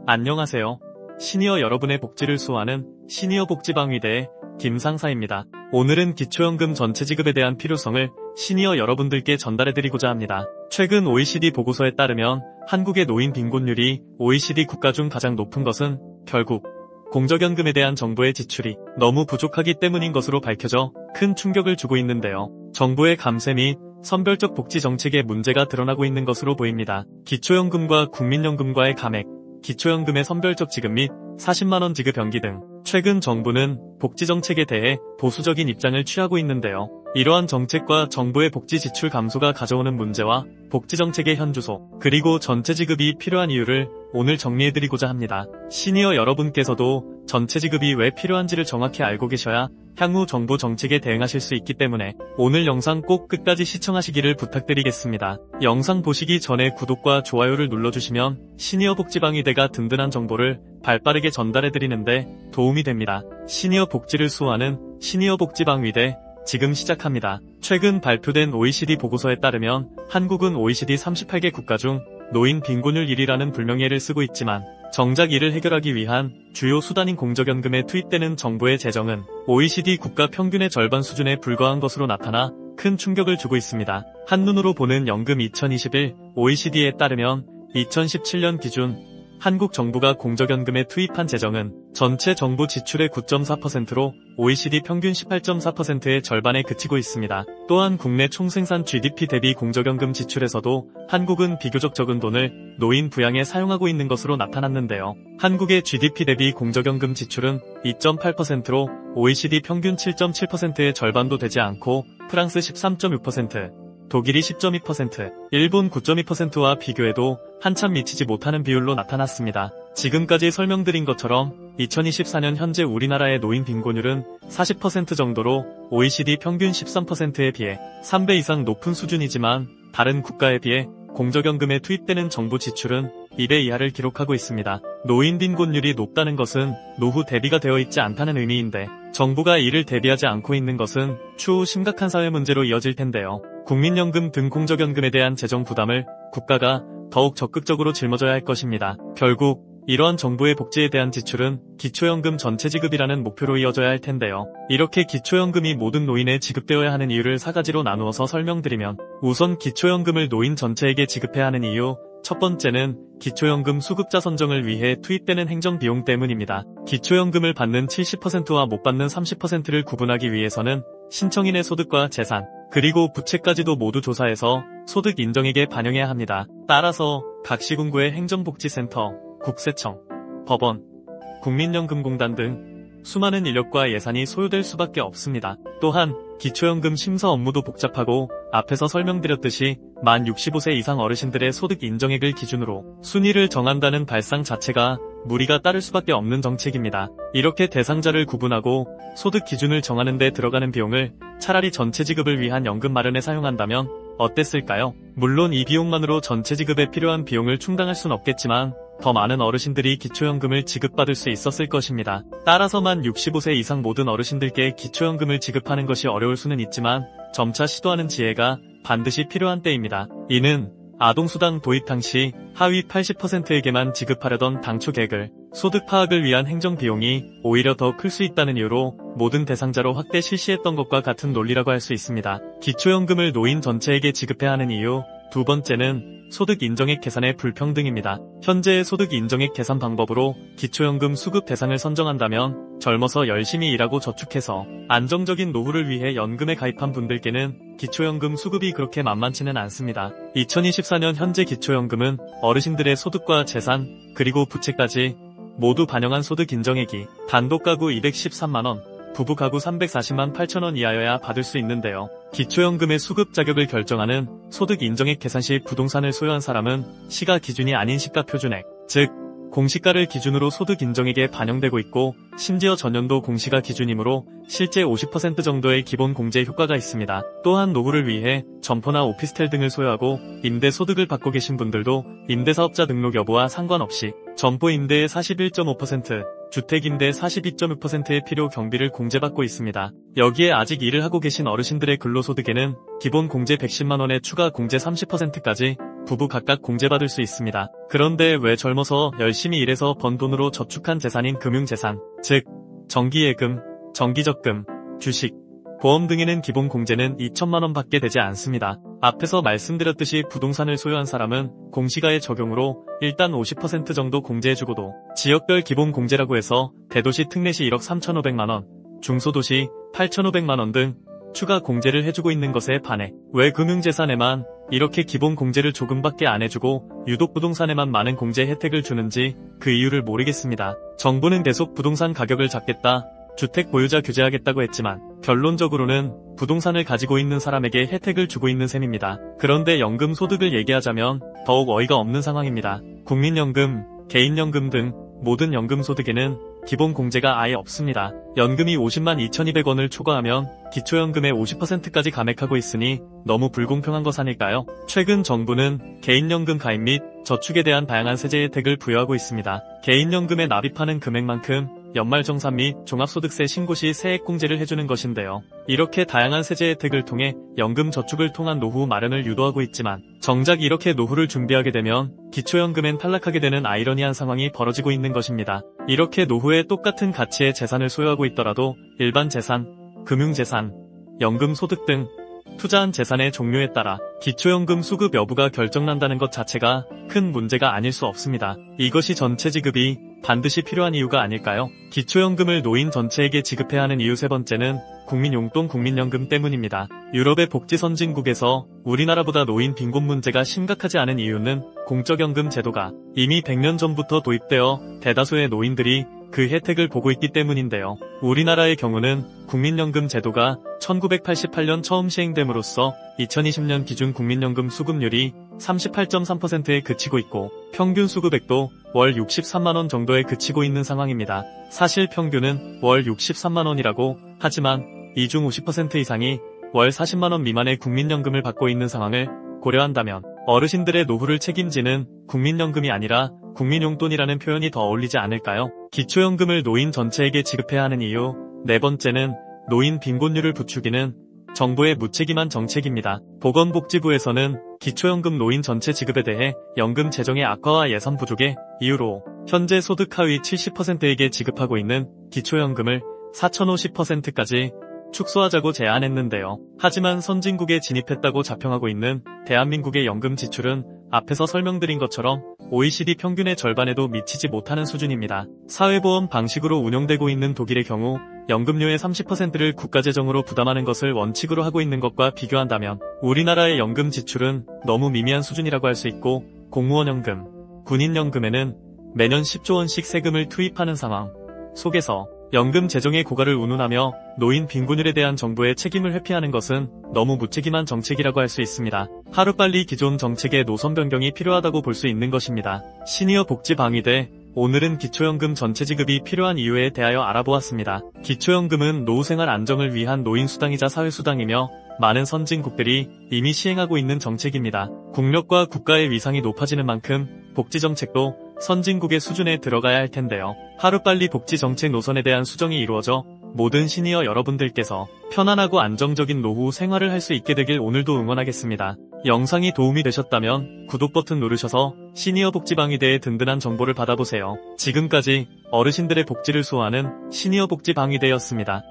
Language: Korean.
안녕하세요. 시니어 여러분의 복지를 수호하는 시니어 복지방위대의 김상사입니다. 오늘은 기초연금 전체 지급에 대한 필요성을 시니어 여러분들께 전달해드리고자 합니다. 최근 OECD 보고서에 따르면 한국의 노인 빈곤율이 OECD 국가 중 가장 높은 것은 결국 공적연금에 대한 정부의 지출이 너무 부족하기 때문인 것으로 밝혀져 큰 충격을 주고 있는데요. 정부의 감세 및 선별적 복지 정책에 문제가 드러나고 있는 것으로 보입니다. 기초연금과 국민연금과의 감액, 기초연금의 선별적 지급 및 40만원 지급 연기 등 최근 정부는 복지 정책에 대해 보수적인 입장을 취하고 있는데요. 이러한 정책과 정부의 복지 지출 감소가 가져오는 문제와 복지 정책의 현주소, 그리고 전체 지급이 필요한 이유를 오늘 정리해드리고자 합니다. 시니어 여러분께서도 전체 지급이 왜 필요한지를 정확히 알고 계셔야 향후 정부 정책에 대응하실 수 있기 때문에 오늘 영상 꼭 끝까지 시청하시기를 부탁드리겠습니다. 영상 보시기 전에 구독과 좋아요를 눌러주시면 시니어 복지방위대가 든든한 정보를 발빠르게 전달해드리는데 도움이 됩니다. 시니어 복지를 수호하는 시니어 복지방위대 지금 시작합니다. 최근 발표된 OECD 보고서에 따르면 한국은 OECD 38개 국가 중 노인 빈곤율 1위라는 불명예를 쓰고 있지만 정작 이를 해결하기 위한 주요 수단인 공적연금에 투입되는 정부의 재정은 OECD 국가 평균의 절반 수준에 불과한 것으로 나타나 큰 충격을 주고 있습니다. 한눈으로 보는 연금 2021 OECD에 따르면 2017년 기준 한국 정부가 공적연금에 투입한 재정은 전체 정부 지출의 9.4%로 OECD 평균 18.4%의 절반에 그치고 있습니다. 또한 국내 총생산 GDP 대비 공적연금 지출에서도 한국은 비교적 적은 돈을 노인 부양에 사용하고 있는 것으로 나타났는데요. 한국의 GDP 대비 공적연금 지출은 2.8%로 OECD 평균 7.7%의 절반도 되지 않고 프랑스 13.6%, 독일이 10.2%, 일본 9.2%와 비교해도 한참 미치지 못하는 비율로 나타났습니다. 지금까지 설명드린 것처럼 2024년 현재 우리나라의 노인 빈곤율은 40% 정도로 OECD 평균 13%에 비해 3배 이상 높은 수준이지만 다른 국가에 비해 공적연금에 투입되는 정부 지출은 2배 이하를 기록하고 있습니다. 노인 빈곤율이 높다는 것은 노후 대비가 되어 있지 않다는 의미인데 정부가 이를 대비하지 않고 있는 것은 추후 심각한 사회 문제로 이어질 텐데요. 국민연금 등 공적연금에 대한 재정 부담을 국가가 더욱 적극적으로 짊어져야 할 것입니다. 결국 이러한 정부의 복지에 대한 지출은 기초연금 전체 지급이라는 목표로 이어져야 할 텐데요. 이렇게 기초연금이 모든 노인에 지급되어야 하는 이유를 4가지로 나누어서 설명드리면 우선 기초연금을 노인 전체에게 지급해야 하는 이유, 첫 번째는 기초연금 수급자 선정을 위해 투입되는 행정비용 때문입니다. 기초연금을 받는 70%와 못 받는 30%를 구분하기 위해서는 신청인의 소득과 재산, 그리고 부채까지도 모두 조사해서 소득 인정액에 반영해야 합니다. 따라서 각 시군구의 행정복지센터, 국세청, 법원, 국민연금공단 등 수많은 인력과 예산이 소요될 수밖에 없습니다. 또한 기초연금 심사 업무도 복잡하고 앞에서 설명드렸듯이 만 65세 이상 어르신들의 소득 인정액을 기준으로 순위를 정한다는 발상 자체가 무리가 따를 수밖에 없는 정책입니다. 이렇게 대상자를 구분하고 소득 기준을 정하는 데 들어가는 비용을 차라리 전체 지급을 위한 연금 마련에 사용한다면 어땠을까요? 물론 이 비용만으로 전체 지급에 필요한 비용을 충당할 순 없겠지만 더 많은 어르신들이 기초연금을 지급받을 수 있었을 것입니다. 따라서 만 65세 이상 모든 어르신들께 기초연금을 지급하는 것이 어려울 수는 있지만 점차 시도하는 지혜가 반드시 필요한 때입니다. 이는 아동수당 도입 당시 하위 80%에게만 지급하려던 당초 계획을 소득 파악을 위한 행정비용이 오히려 더 클 수 있다는 이유로 모든 대상자로 확대 실시했던 것과 같은 논리라고 할 수 있습니다. 기초연금을 노인 전체에게 지급해야 하는 이유, 두 번째는 소득 인정액 계산의 불평등입니다. 현재의 소득 인정액 계산 방법으로 기초연금 수급 대상을 선정한다면 젊어서 열심히 일하고 저축해서 안정적인 노후를 위해 연금에 가입한 분들께는 기초연금 수급이 그렇게 만만치는 않습니다. 2024년 현재 기초연금은 어르신들의 소득과 재산, 그리고 부채까지 모두 반영한 소득 인정액이 단독 가구 213만원, 부부 가구 340만 8천원 이하여야 받을 수 있는데요. 기초연금의 수급 자격을 결정하는 소득 인정액 계산 시 부동산을 소유한 사람은 시가 기준이 아닌 시가 표준액, 즉 공시가를 기준으로 소득 인정액에 반영되고 있고 심지어 전년도 공시가 기준이므로 실제 50% 정도의 기본 공제 효과가 있습니다. 또한 노후를 위해 점포나 오피스텔 등을 소유하고 임대 소득을 받고 계신 분들도 임대사업자 등록 여부와 상관없이 점포 임대의 41.5%, 주택임대 42.6%의 필요 경비를 공제받고 있습니다. 여기에 아직 일을 하고 계신 어르신들의 근로소득에는 기본 공제 110만원에 추가 공제 30%까지 부부 각각 공제받을 수 있습니다. 그런데 왜 젊어서 열심히 일해서 번 돈으로 저축한 재산인 금융재산, 즉 정기예금, 정기적금, 주식, 보험 등에는 기본 공제는 2천만 원 밖에 되지 않습니다. 앞에서 말씀드렸듯이 부동산을 소유한 사람은 공시가의 적용으로 일단 50% 정도 공제해주고도 지역별 기본 공제라고 해서 대도시 특례시 1억 3,500만 원, 중소도시 8,500만 원 등 추가 공제를 해주고 있는 것에 반해 왜 금융재산에만 이렇게 기본 공제를 조금밖에 안 해주고 유독 부동산에만 많은 공제 혜택을 주는지 그 이유를 모르겠습니다. 정부는 계속 부동산 가격을 잡겠다, 주택 보유자 규제하겠다고 했지만 결론적으로는 부동산을 가지고 있는 사람에게 혜택을 주고 있는 셈입니다. 그런데 연금 소득을 얘기하자면 더욱 어이가 없는 상황입니다. 국민연금, 개인연금 등 모든 연금 소득에는 기본 공제가 아예 없습니다. 연금이 50만 2,200원을 초과하면 기초연금의 50%까지 감액하고 있으니 너무 불공평한 것 아닐까요? 최근 정부는 개인연금 가입 및 저축에 대한 다양한 세제 혜택을 부여하고 있습니다. 개인연금에 납입하는 금액만큼 연말정산 및 종합소득세 신고 시 세액공제를 해주는 것인데요. 이렇게 다양한 세제 혜택을 통해 연금 저축을 통한 노후 마련을 유도하고 있지만 정작 이렇게 노후를 준비하게 되면 기초연금엔 탈락하게 되는 아이러니한 상황이 벌어지고 있는 것입니다. 이렇게 노후에 똑같은 가치의 재산을 소유하고 있더라도 일반 재산, 금융재산, 연금 소득 등 투자한 재산의 종류에 따라 기초연금 수급 여부가 결정난다는 것 자체가 큰 문제가 아닐 수 없습니다. 이것이 전체 지급이 반드시 필요한 이유가 아닐까요? 기초연금을 노인 전체에게 지급해야 하는 이유 세 번째는 국민용돈 국민연금 때문입니다. 유럽의 복지 선진국에서 우리나라보다 노인 빈곤 문제가 심각하지 않은 이유는 공적연금 제도가 이미 100년 전부터 도입되어 대다수의 노인들이 그 혜택을 보고 있기 때문인데요. 우리나라의 경우는 국민연금 제도가 1988년 처음 시행됨으로써 2020년 기준 국민연금 수급률이 38.3%에 그치고 있고 평균 수급액도 월 63만원 정도에 그치고 있는 상황입니다. 사실 평균은 월 63만원이라고 하지만 이 중 50% 이상이 월 40만원 미만의 국민연금을 받고 있는 상황을 고려한다면 어르신들의 노후를 책임지는 국민연금이 아니라 국민용돈이라는 표현이 더 어울리지 않을까요? 기초연금을 노인 전체에게 지급해야 하는 이유 네 번째는 노인 빈곤율을 부추기는 정부의 무책임한 정책입니다. 보건복지부에서는 기초연금 노인 전체 지급에 대해 연금 재정의 악화와 예산 부족의 이유로 현재 소득 하위 70%에게 지급하고 있는 기초연금을 4,050%까지 축소하자고 제안했는데요. 하지만 선진국에 진입했다고 자평하고 있는 대한민국의 연금 지출은 앞에서 설명드린 것처럼 OECD 평균의 절반에도 미치지 못하는 수준입니다. 사회보험 방식으로 운영되고 있는 독일의 경우 연금료의 30%를 국가재정으로 부담하는 것을 원칙으로 하고 있는 것과 비교한다면 우리나라의 연금 지출은 너무 미미한 수준이라고 할 수 있고 공무원연금, 군인연금에는 매년 10조 원씩 세금을 투입하는 상황 속에서 연금 재정의 고갈을 운운하며 노인 빈곤율에 대한 정부의 책임을 회피하는 것은 너무 무책임한 정책이라고 할 수 있습니다. 하루빨리 기존 정책의 노선 변경이 필요하다고 볼 수 있는 것입니다. 시니어 복지방위대 오늘은 기초연금 전체 지급이 필요한 이유에 대하여 알아보았습니다. 기초연금은 노후생활 안정을 위한 노인수당이자 사회수당이며 많은 선진국들이 이미 시행하고 있는 정책입니다. 국력과 국가의 위상이 높아지는 만큼 복지정책도 선진국의 수준에 들어가야 할 텐데요. 하루빨리 복지정책 노선에 대한 수정이 이루어져 모든 시니어 여러분들께서 편안하고 안정적인 노후 생활을 할 수 있게 되길 오늘도 응원하겠습니다. 영상이 도움이 되셨다면 구독 버튼 누르셔서 시니어 복지방위대의 든든한 정보를 받아보세요. 지금까지 어르신들의 복지를 수호하는 시니어 복지방위대였습니다.